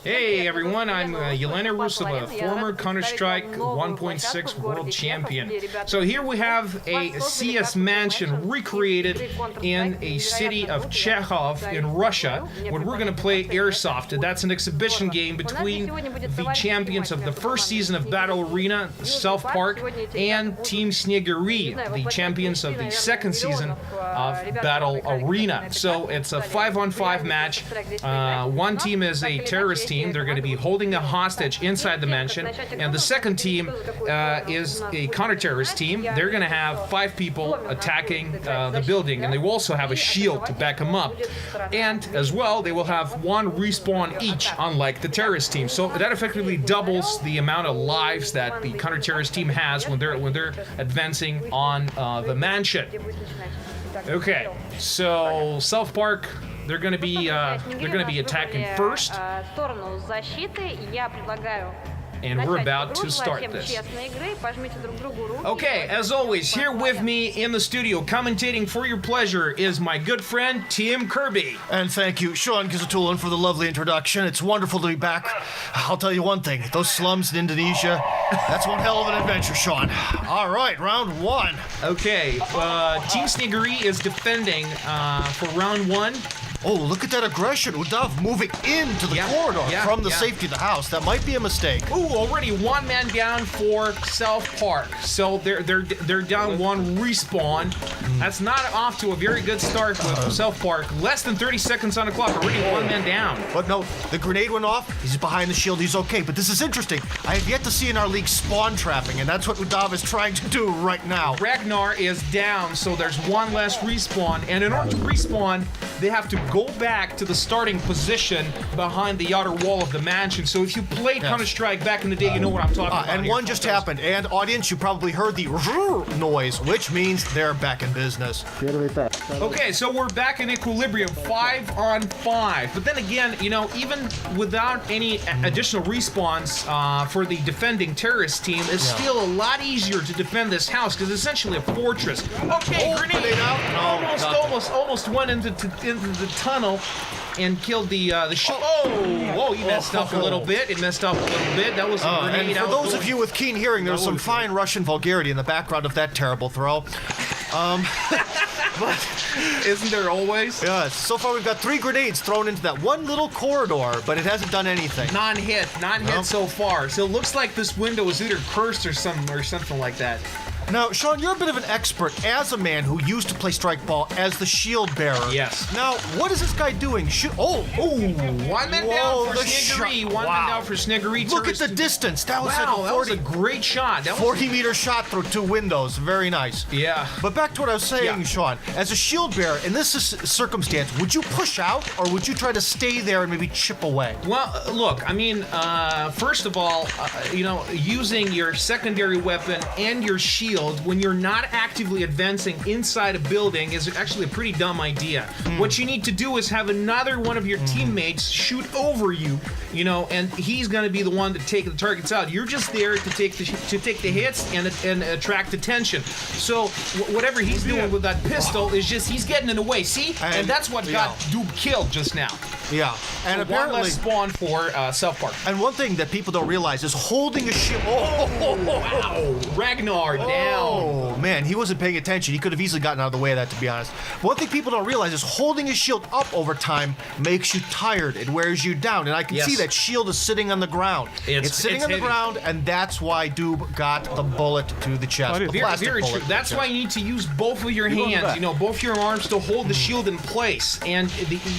Hey everyone, I'm Elena Urusova, former Counter-Strike 1.6 world champion. So here we have a CS mansion recreated in a city of Chekhov in Russia, where we're going to play Airsoft. That's an exhibition game between the champions of the first season of BattleArena, South Park, and Team KIRBY, the champions of the second season of BattleArena. So it's a 5-on-5 match. One team is a terrorist team. They're going to be holding a hostage inside the mansion, and the second team is a counter-terrorist team. They're going to have 5 people attacking the building, and they will also have a shield to back them up. And as well, they will have 1 respawn each, unlike the terrorist team. So that effectively doubles the amount of lives that the counter-terrorist team has when they're advancing on the mansion. Okay, so South Park. They're gonna be attacking first, and we're about to start this. Okay, as always, here with me in the studio, commentating for your pleasure, is my good friend Team KIRBY. And thank you, Shawn Gizatulin, for the lovely introduction. It's wonderful to be back. I'll tell you one thing, those slums in Indonesia, that's one hell of an adventure, Shawn. All right, round 1. Okay, Team KIRBY is defending for round 1. Oh, look at that aggression. Udav moving into the corridor from the safety of the house. That might be a mistake. Ooh, already 1 man down for South Park. So they're down 1 respawn. That's not off to a very good start with South Park. Less than 30 seconds on the clock, already 1 man down. But no, the grenade went off. He's behind the shield. He's okay. But this is interesting. I have yet to see in our league spawn trapping, and that's what Udav is trying to do right now. Ragnar is down, so there's 1 less respawn. And in order to respawn, they have to go back to the starting position behind the outer wall of the mansion. So if you played Counter-Strike back in the day, you know what I'm talking about. And one just happened. And audience, you probably heard the noise, which means they're back in business. Okay, so we're back in equilibrium, 5-on-5. But then again, you know, even without any additional respawns for the defending terrorist team, it's still a lot easier to defend this house because it's essentially a fortress. Okay, grenade out. Almost went into the tunnel and killed the shield. Oh, he messed up a little bit. It messed up a little bit. That was a grenade. And for those of you with keen hearing, there's some fine Russian vulgarity in the background of that terrible throw. But isn't there always? Yeah, so far we've got 3 grenades thrown into that one little corridor, but it hasn't done anything. Non-hit so far. So it looks like this window is either cursed or something like that. Now, Shawn, you're a bit of an expert as a man who used to play strike ball as the shield bearer. Yes. Now, what is this guy doing? 1 man down for KIRBY. 1 man down for KIRBY. Look at the distance. That was that was a great shot. That 40-meter shot through 2 windows. Very nice. Yeah. But back to what I was saying, Shawn. As a shield bearer, in this circumstance, would you push out or would you try to stay there and maybe chip away? Well, look, I mean, first of all, you know, using your secondary weapon and your shield when you're not actively advancing inside a building is actually a pretty dumb idea. What you need to do is have another one of your teammates shoot over you, you know, and he's going to be the one to take the targets out. You're just there to take the hits and attract attention. So whatever he's doing with that pistol is just he's getting in the way. See, and that's what got Doob killed just now. Yeah, and so apparently 1 less spawn for South Park. And one thing that people don't realize is holding a shield. Wow! Ragnar down. Oh man, he wasn't paying attention. He could have easily gotten out of the way of that, to be honest. But one thing people don't realize is holding a shield up over time makes you tired. It wears you down, and I can see that shield is sitting on the ground. It's sitting on the ground, and that's why Doob got the bullet to the chest. Very true. That's why you need to use both of your hands, you know, both your arms to hold the shield in place, and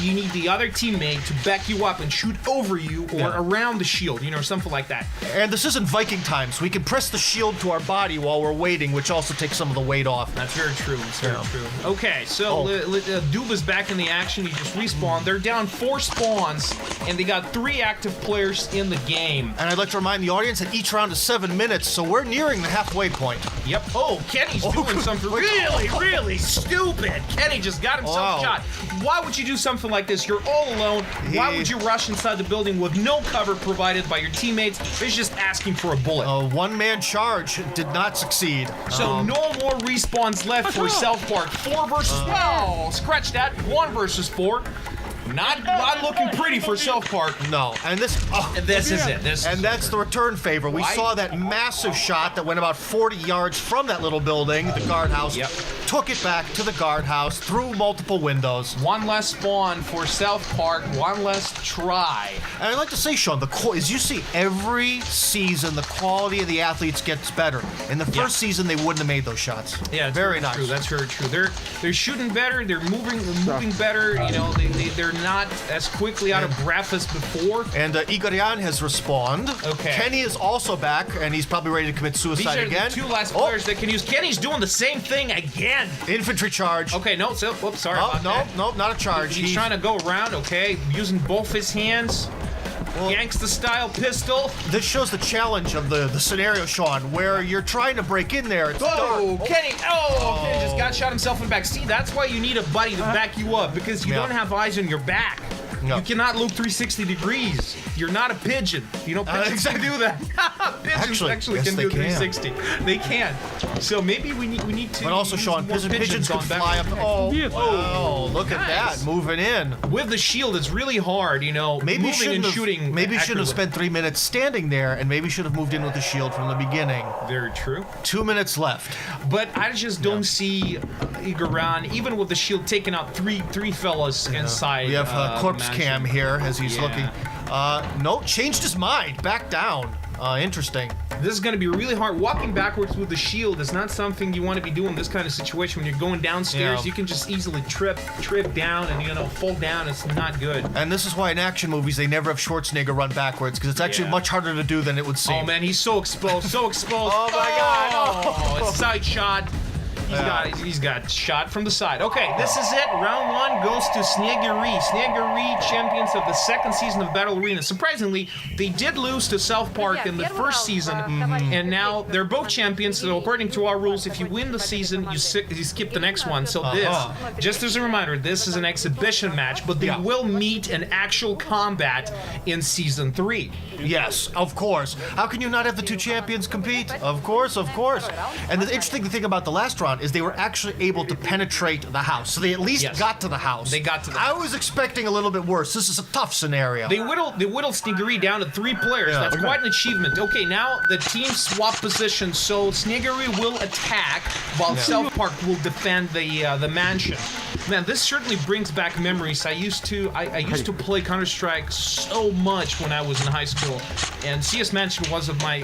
you need the other teammate to back you up and shoot over you or around the shield, you know, something like that. And this isn't Viking time, so we can press the shield to our body while we're waiting, which also takes some of the weight off. That's very true. It's very true. Okay, so Doob is back in the action. He just respawned. They're down 4 spawns, and they got 3 active players in the game. And I'd like to remind the audience that each round is 7 minutes, so we're nearing the halfway point. Yep. Oh, Kenny's doing something really stupid. Kenny just got himself shot. Why would you do something like this? You're all alone. Why would you rush inside the building with no cover provided by your teammates? It's just asking for a bullet. A 1-man charge did not succeed. So no more respawns left for South Park. 4 versus... Wow! Scratch that. 1 versus 4. Not looking pretty for South Park. No, and this is it. That's the return favor. We saw that massive shot that went about 40 yards from that little building, the guardhouse. Yep. Took it back to the guardhouse through multiple windows. One less spawn for South Park, one less try. And I'd like to say, Shawn, as you see, every season the quality of the athletes gets better. In the first season, they wouldn't have made those shots. Yeah, very nice. True. That's very true. They're shooting better. They're moving better. You know, they're not as quickly out of breath as before. And Igoryan has respawned. Okay. Kenny is also back, and he's probably ready to commit suicide again. These are the two last players that can use. Kenny's doing the same thing again. Infantry charge. Okay, no, whoops, sorry about that. No, not a charge. He's trying to go around, okay, using both his hands. Gangsta-style pistol. This shows the challenge of the scenario, Shawn, where you're trying to break in there. It's dark. Kenny! Kenny just got shot himself in the back. See, that's why you need a buddy to back you up, because you don't have eyes on your back. No. You cannot look 360 degrees. You're not a pigeon. You know, pigeons can do that. Pigeons actually can do 360. They can. So maybe we need to. But also, Shawn, pigeons can fly up. Oh, look at that, moving in. With the shield, it's really hard, you know, moving and shooting. Maybe shouldn't have spent 3 minutes standing there, and maybe should have moved in with the shield from the beginning. Very true. 2 minutes left. But I just don't see Igoryan, even with the shield, taking out three fellas inside. We have corpse cam here as he's looking. No, changed his mind. Back down. Interesting. This is going to be really hard. Walking backwards with the shield is not something you want to be doing in this kind of situation. When you're going downstairs, you can just easily trip down and, you know, fall down. It's not good. And this is why in action movies they never have Schwarzenegger run backwards, because it's actually much harder to do than it would seem. Oh man, he's so exposed, so exposed. Oh my God! Oh, it's a side shot. He's got shot from the side. Okay, this is it. Round one goes to Snegery. Snegery, champions of the second season of BattleArena. Surprisingly, they did lose to South Park in the first season, and now they're both champions. So according to our rules, if you win the season, you skip the next one. So just as a reminder, this is an exhibition match, but they will meet in actual combat in season 3. Yes, of course. How can you not have the two champions compete? Of course, of course. And the interesting thing about the last round is they were actually able to penetrate the house. So they at least got to the house. They got to the house. I was expecting a little bit worse. This is a tough scenario. They whittled Snegery down to 3 players. That's quite an achievement. Okay, now the teams swap positions, so Snegery will attack while South Park will defend the mansion. Man, this certainly brings back memories. I used to play Counter-Strike so much when I was in high school, and CS Mansion was of my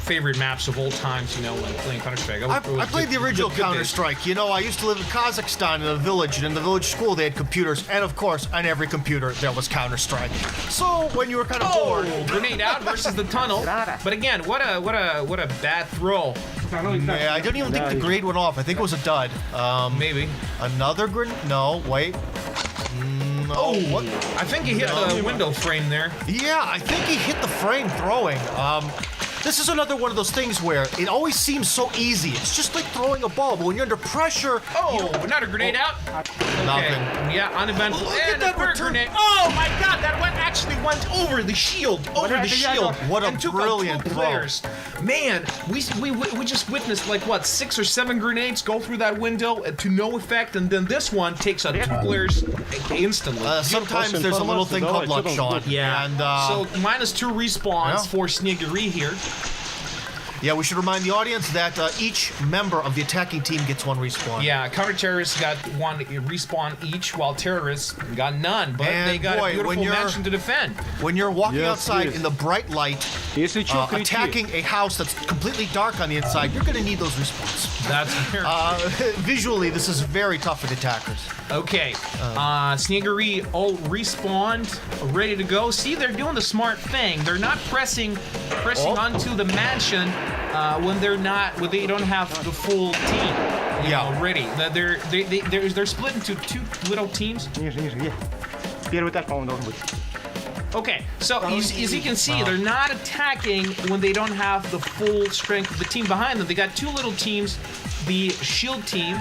favorite maps of all times, you know, when playing Counter-Strike. I played the original Counter-Strike. You know, I used to live in Kazakhstan in a village, and in the village school they had computers, and of course, on every computer there was Counter-Strike. So when you were kind of bored, grenade out versus the tunnel. But again, what a bad throw. Yeah, I don't even think the grenade went off. I think it was a dud. Maybe another grenade. No, wait. Oh, what? I think he hit the window frame there. Yeah, I think he hit the frame throwing. This is another one of those things where it always seems so easy. It's just like throwing a ball, but when you're under pressure... another grenade out. Nothing. Yeah, uneventful. And a third grenade. Oh my God, that one actually went over the shield. What a brilliant throw. Man, we just witnessed like what, 6 or 7 grenades go through that window to no effect, and then this one takes out 2 players instantly. Sometimes there's a little thing called luck, Shawn. Yeah. And so -2 respawns for Snegery here. Yeah, we should remind the audience that each member of the attacking team gets 1 respawn. Yeah, counter-terrorists got 1 respawn each, while terrorists got none. But they got a beautiful mansion to defend. When you're walking outside in the bright light, attacking a house that's completely dark on the inside, you're going to need those respawns. That's fair. Visually, this is very tough for the attackers. Okay, Snegery all respawned, ready to go. See, they're doing the smart thing. They're not pressing onto the mansion when they don't have the full team. You know, ready. They're split into 2 little teams. Okay, so as you can see, they're not attacking when they don't have the full strength of the team behind them. They got 2 little teams the shield team,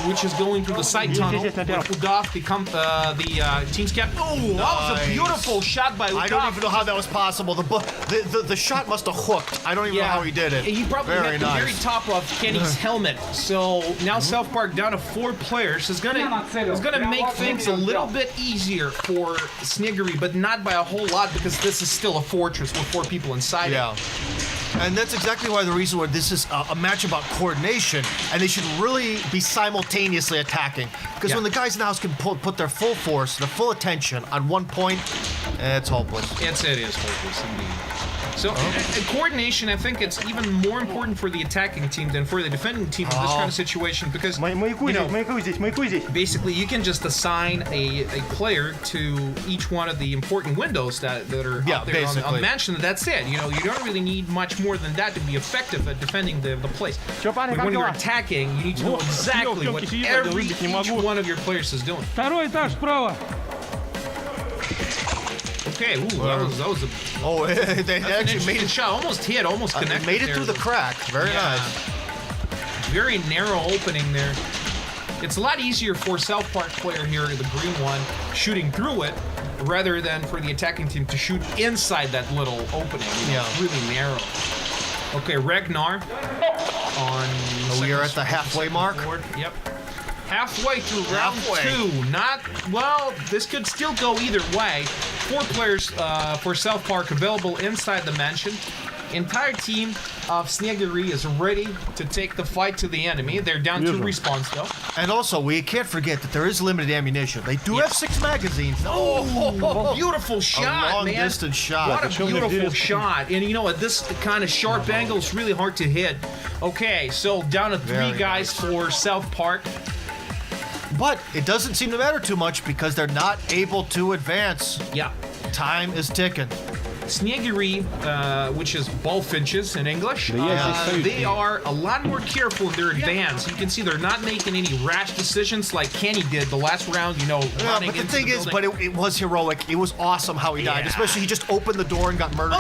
which is going through the side tunnel with Udaf, the team's captain. Oh, nice. That was a beautiful shot by Udaf. I don't even know how that was possible. The shot must have hooked. I don't even know how he did it. He probably hit the very top of Kenny's helmet. So now South Park down to 4 players is gonna make things a little bit easier for Sniggery, but not by a whole lot because this is still a fortress with 4 people inside it. And that's exactly why the reason why this is a match about coordination, and they should really be simultaneously attacking. Because when the guys in the house can put their full force, their full attention on one point, it's hopeless. It is hopeless indeed. So coordination, I think it's even more important for the attacking team than for the defending team in this kind of situation because, basically you can just assign a player to each one of the important windows that are out there on the mansion, and that's it. You know, you don't really need much more than that to be effective at defending the place. But when you're attacking, you need to know exactly what each one of your players is doing. Okay, ooh, that was a... they actually made it. Shot. Almost hit, almost connected. Made it through the crack. Very nice. Very narrow opening there. It's a lot easier for South Park player here, the green one, shooting through it, rather than for the attacking team to shoot inside that little opening. It's really narrow. Okay, Ragnar on... we are at the halfway mark? Yep. Halfway through round 2. Well, this could still go either way. 4 players for South Park available inside the mansion. Entire team of Sniggery is ready to take the fight to the enemy. They're down 2 respawns though. And also, we can't forget that there is limited ammunition. They do have 6 magazines. Oh, beautiful shot, a long-distance shot. What a beautiful shot. And you know, at this kind of sharp angle, it's really hard to hit. Okay, so down to 3 guys for South Park. But it doesn't seem to matter too much because they're not able to advance. Yeah. Time is ticking. Sniggery, which is bullfinches in English, they are a lot more careful in their advance. You can see they're not making any rash decisions like Kenny did the last round, you know, running but the thing is, it was heroic. It was awesome how he died, especially he just opened the door and got murdered.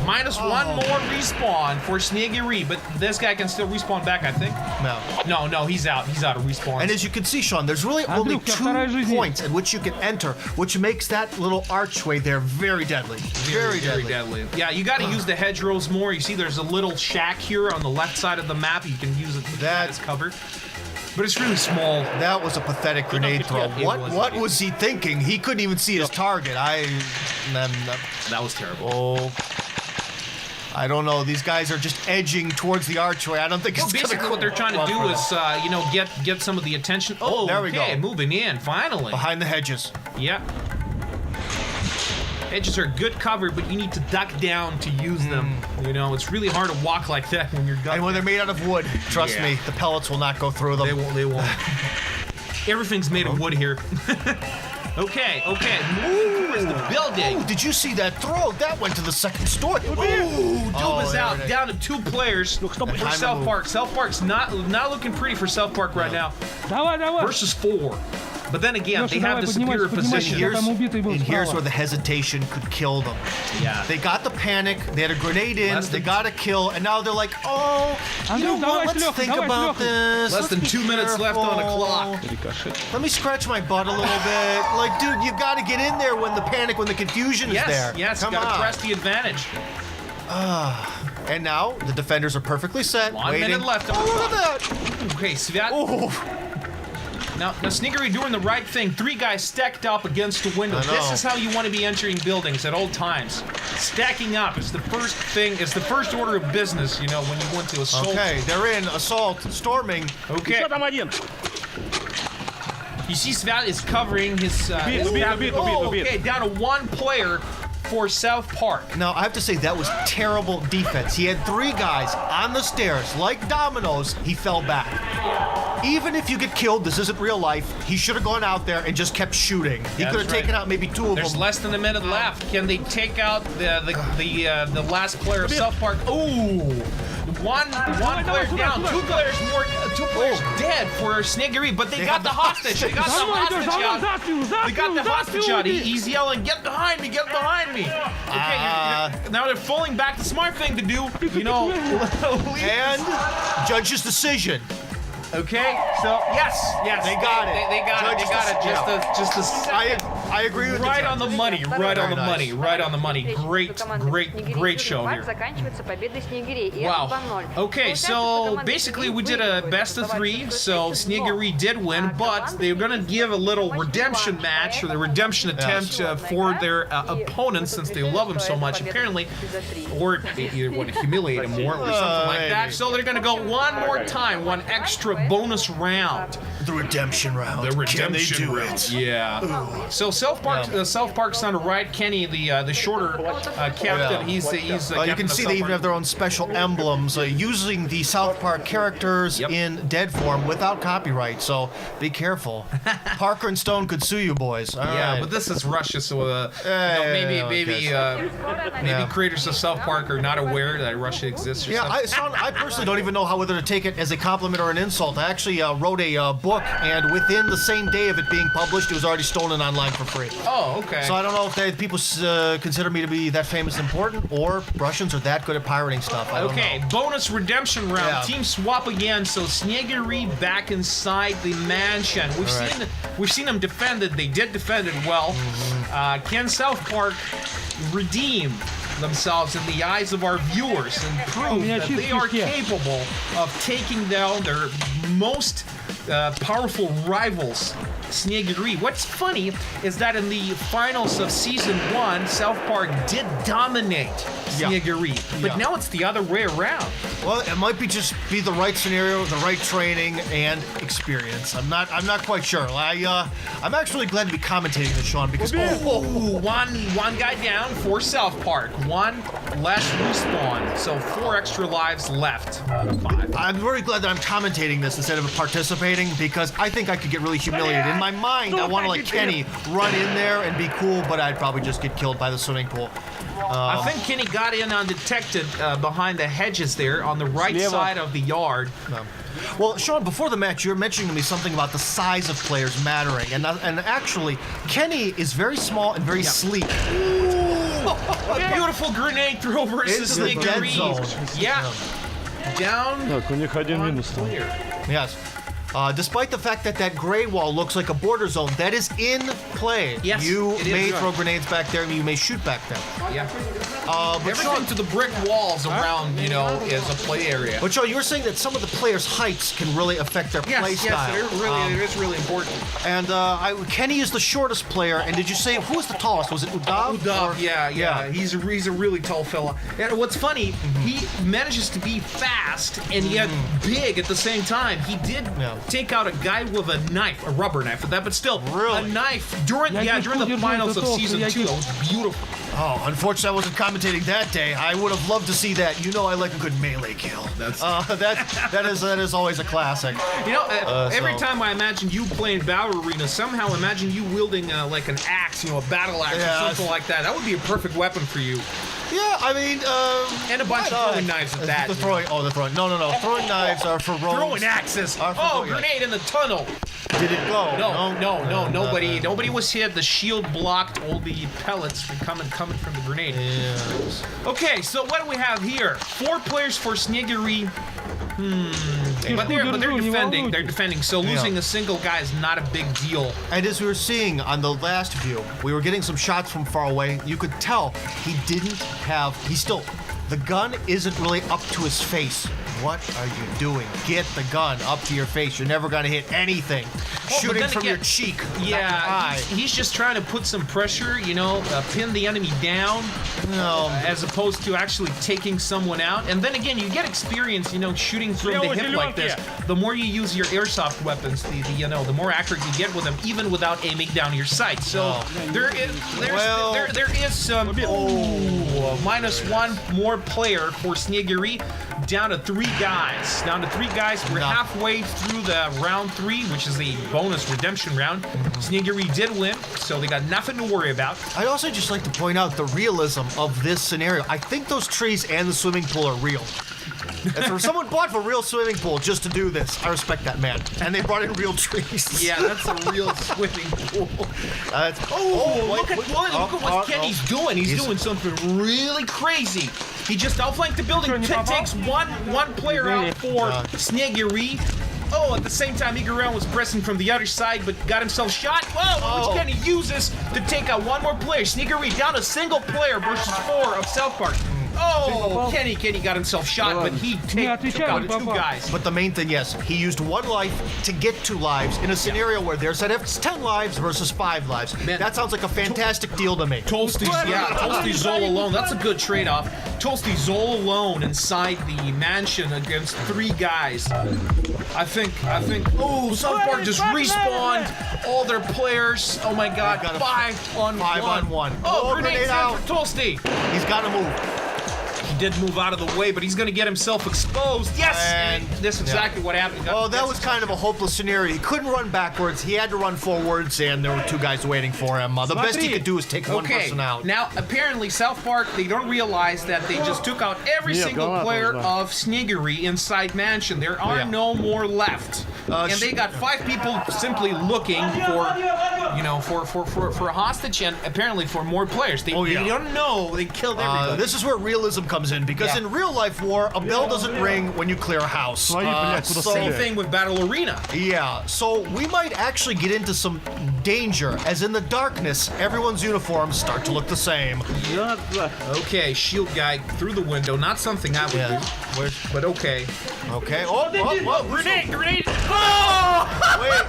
Minus 1 more respawn for Sniggery, but this guy can still respawn back, I think. No, he's out. He's out of respawn. And as you can see, Shawn, there's really only 2 points at which you can enter, which makes that little archway there very deadly. Very deadly. Yeah, you got to use the hedgerows more. You see there's a little shack here on the left side of the map. You can use it as cover. But it's really small. That was a pathetic grenade throw. What was he thinking? He couldn't even see his target. That was terrible. I don't know. These guys are just edging towards the archway. I don't think it's basically what they're trying to do is, get some of the attention. There we go. Moving in, finally. Behind the hedges. Yep. Hedges are good cover, but you need to duck down to use them. You know, it's really hard to walk like that when you're ducking. And when they're made out of wood, trust me, the pellets will not go through them. They won't. Everything's made of wood here. Okay. Move towards the building. Did you see that throw? That went to the second story. Doob is out. Down to 2 players for South Park. South Park's not looking pretty for South Park right now. Versus 4. But then again, they have the superior position. And here's where the hesitation could kill them. Yeah. They got the panic, they had a grenade in, they got a kill, and now they're like, you know what, let's think about this. Less than 2 minutes left on the clock. Let me scratch my butt a little bit. Like, dude, you got to get in there when the panic, when the confusion is there. Yes, you got to press the advantage. And now, the defenders are perfectly set. 1 minute left. Look at that. Okay, Sviat. Now, Sniggery doing the right thing. 3 guys stacked up against the window. This is how you want to be entering buildings at all times. Stacking up is the first thing. It's the first order of business, you know, when you want to assault. Okay, they're in. Assault. Storming. Okay. You see Sviat is covering his... okay, down to 1 player for South Park. Now, I have to say, that was terrible defense. He had 3 guys on the stairs. Like dominoes, he fell back. Even if you get killed, this isn't real life, he should have gone out there and just kept shooting. He could have taken out maybe 2 of them. There's less than a minute left. Can they take out the last player of South Park? Ooh! One player down. Two players dead for Sniggery, but they got the hostage. They got the hostage out. They got the hostage out. He's yelling, "Get behind me! Get behind me!" Okay, now they're falling back. The smart thing to do, you know. And judge's decision. Okay, so yes, they got it. They got it. They got it. Just a second. I agree with right on the money. Right on the money. Right on the money. Great show here. Wow. Okay, so basically we did a best of 3. So Sniggery did win, but they're gonna give a little redemption match or the redemption attempt for their opponents since they love him so much apparently, or they either want to humiliate him more or something like that. So they're gonna go one more time, one extra bonus round. The redemption round. The redemption round. Yeah. Ooh. So South Park's on the right. Kenny, the shorter captain, he's the you can see they even have their own special emblems using the South Park characters in dead form without copyright. So be careful. Parker and Stone could sue you, boys. All right. But this is Russia, so maybe creators of South Park are not aware that Russia exists. Or something. I personally don't even know whether to take it as a compliment or an insult. I actually wrote a book, and within the same day of it being published, it was already stolen online for free. Oh, okay. So I don't know if people consider me to be that famous and important, or Russians are that good at pirating stuff. I don't know. Bonus redemption round. Yeah. Team swap again. So Sniggery back inside the mansion. We've seen them defended. They did defend it well. Can South Park redeem themselves in the eyes of our viewers and prove that they are capable of taking down their most powerful rivals, Sniggery? What's funny is that in the finals of season 1, South Park did dominate Sniggery, but now it's the other way around. Well, it might just be the right scenario, the right training and experience. I'm not quite sure. I'm actually glad to be commentating this, Shawn, because one guy down for South Park, one less respawn, so 4 extra lives left out of 5. I'm very glad that I'm commentating this instead of participating, because I think I could get really humiliated. In my mind, I want to let Kenny run in there and be cool, but I'd probably just get killed by the swimming pool. I think Kenny got in undetected behind the hedges there on the right side of the yard. Well, Shawn, before the match, you were mentioning to me something about the size of players mattering, and actually, Kenny is very small and very sleek. A beautiful grenade throw versus the dead zone. Yeah. Down. Yes. Despite the fact that gray wall looks like a border zone, that is in play. Yes, you may throw grenades back there, and you may shoot back there. Yeah. Everything to the brick walls around, is a play area. But Shawn, you were saying that some of the players' heights can really affect their play style. Yes, it is really important. And Kenny is the shortest player. And did you say who was the tallest? Was it Udav? Udav, yeah. He's a really tall fella. And what's funny, he manages to be fast and yet big at the same time. He did take out a guy with a knife, a rubber knife at that, but still, a knife during the finals of season 2. That was beautiful. Oh, unfortunately, I wasn't commentating that day. I would have loved to see that. You know, I like a good melee kill. That is always a classic. Every time I imagine you playing BattleArena, somehow imagine you wielding like an axe, a battle axe or something like that. That would be a perfect weapon for you. Yeah, I mean, and a bunch of throwing knives at that. The throwing. No. Throwing knives are for rogues. Throwing axes. Grenade in the tunnel. Did it go? No. Nobody was hit. The shield blocked all the pellets from coming from the grenade. Yes. Okay, so what do we have here? 4 players for Sniggery. But they're defending. They're defending. So losing a single guy is not a big deal. And as we were seeing on the last view, we were getting some shots from far away. You could tell the gun isn't really up to his face. What are you doing? Get the gun up to your face. You're never going to hit anything. Shooting from your cheek. Yeah, he's just trying to put some pressure, pin the enemy down, as opposed to actually taking someone out. And then again, you get experience, shooting from the hip like this. The more you use your airsoft weapons, the more accurate you get with them, even without aiming down your sight. So there is some -1 more player for Sniggery. Down to 3 guys. We're halfway through the round 3, which is the bonus redemption round. Sniggery did win, so they got nothing to worry about. I'd also just like to point out the realism of this scenario. I think those trees and the swimming pool are real. And for someone bought a real swimming pool just to do this, I respect that man. And they brought in real trees. Yeah, that's a real swimming pool. Look at what Kenny's doing. He's doing something really crazy. He just outflanked the building, takes one player out for Snegiri. Oh, at the same time, Igorel was pressing from the other side, but got himself shot. Whoa, which Kenny uses to take out one more player. Snegiri down a single player versus 4 of South Park. Oh, Kenny got himself shot, but he took out 2 guys. But the main thing, yes, he used 1 life to get 2 lives in a scenario where there's that it's 10 lives versus 5 lives. Man, that sounds like a fantastic deal to me. Toasty Zol alone. That's a good trade-off. Toasty Zol alone inside the mansion against 3 guys. I think. Oh, South Park just respawned all their players. Oh my God, 5 on 1. Oh, grenade out for Toasty. He's got to move. He did move out of the way, but he's going to get himself exposed. Yes! And this is exactly what happened. That was kind of a hopeless scenario. He couldn't run backwards. He had to run forwards, and there were 2 guys waiting for him. The best he could do is take 1 person out. Now, apparently, South Park, they don't realize that they just took out every single player of Sniggery inside Mansion. There are no more left. And they got 5 people simply looking for, for a hostage, and apparently for more players. They don't know. They killed everybody. This is where realism comes in, because in real life war, a bell doesn't ring when you clear a house. Same thing with BattleArena. Yeah, so we might actually get into some danger, as in the darkness, everyone's uniforms start to look the same. Okay, shield guy through the window, not something I would do, but okay. Okay, oh, grenade! Oh! Wait.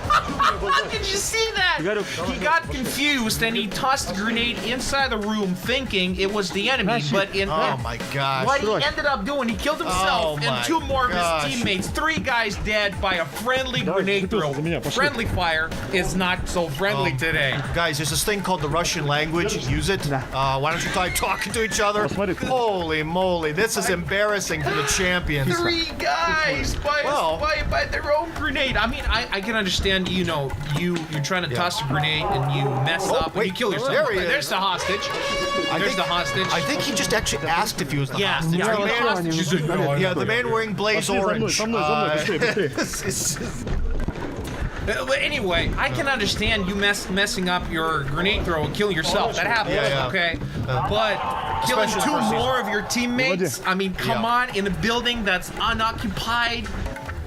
Did you see that? He got confused and he tossed the grenade inside the room thinking it was the enemy, but oh my gosh. What he ended up doing, he killed himself and 2 more of his teammates. 3 guys dead by a friendly grenade throw. Friendly fire is not so friendly today. Guys, there's this thing called the Russian language. Use it. Why don't you try talking to each other? Holy moly, this is embarrassing for the champions. 3 guys by their own grenade. I mean, I can understand, you're trying to toss a grenade and you mess up and you kill yourself. There's the hostage. I think he just actually asked if he was the hostage. The man wearing blaze orange. But anyway, I can understand you messing up your grenade throw and killing yourself. That happens, okay? But killing 2 more of your teammates? I mean, come on, in a building that's unoccupied?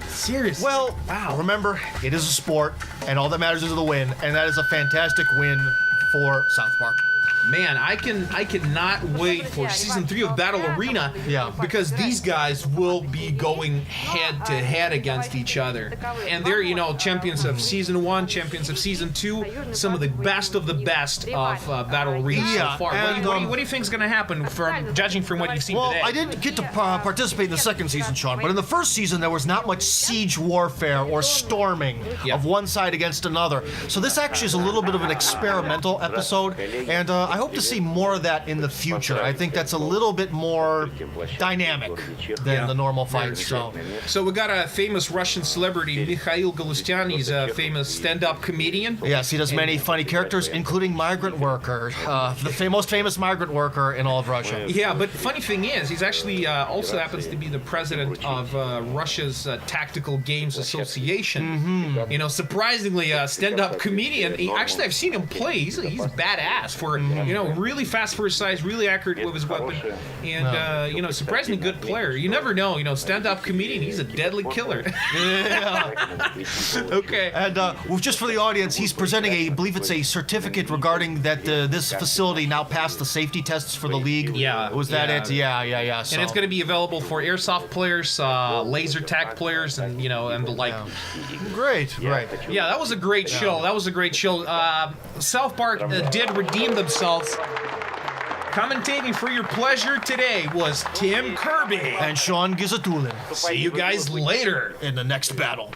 Seriously? Well, remember, it is a sport, and all that matters is the win, and that is a fantastic win for South Park. Man, I cannot wait for season 3 of BattleArena because these guys will be going head to head against each other. And they're, champions of season 1, champions of season 2, some of the best of the best of BattleArena so far. What do you think is going to happen judging from what you've seen today? Well, I didn't get to participate in the 2nd season, Shawn, but in the 1st season there was not much siege warfare or storming of one side against another. So this actually is a little bit of an experimental episode, and I hope to see more of that in the future. I think that's a little bit more dynamic than the normal fights. So we got a famous Russian celebrity, Mikhail Galustyan. He's a famous stand-up comedian. Yes, he does many funny characters, including migrant worker, the most famous migrant worker in all of Russia. Yeah, but funny thing is, he's actually also happens to be the president of Russia's Tactical Games Association. Surprisingly, a stand-up comedian. Actually, I've seen him play. He's badass for really fast for his size, really accurate with his weapon, and surprisingly good player. You never know. Stand-up comedian. He's a deadly killer. Okay. And just for the audience, he's presenting I believe it's a certificate regarding that this facility now passed the safety tests for the league. Yeah. Was that it? Yeah. So. And it's going to be available for airsoft players, laser tag players, and and the like. Great. Yeah, that was a great show. South Park did redeem themselves. Commentating for your pleasure today was Tim KIRBY and Shawn Gizatulin. See you guys later in the next battle.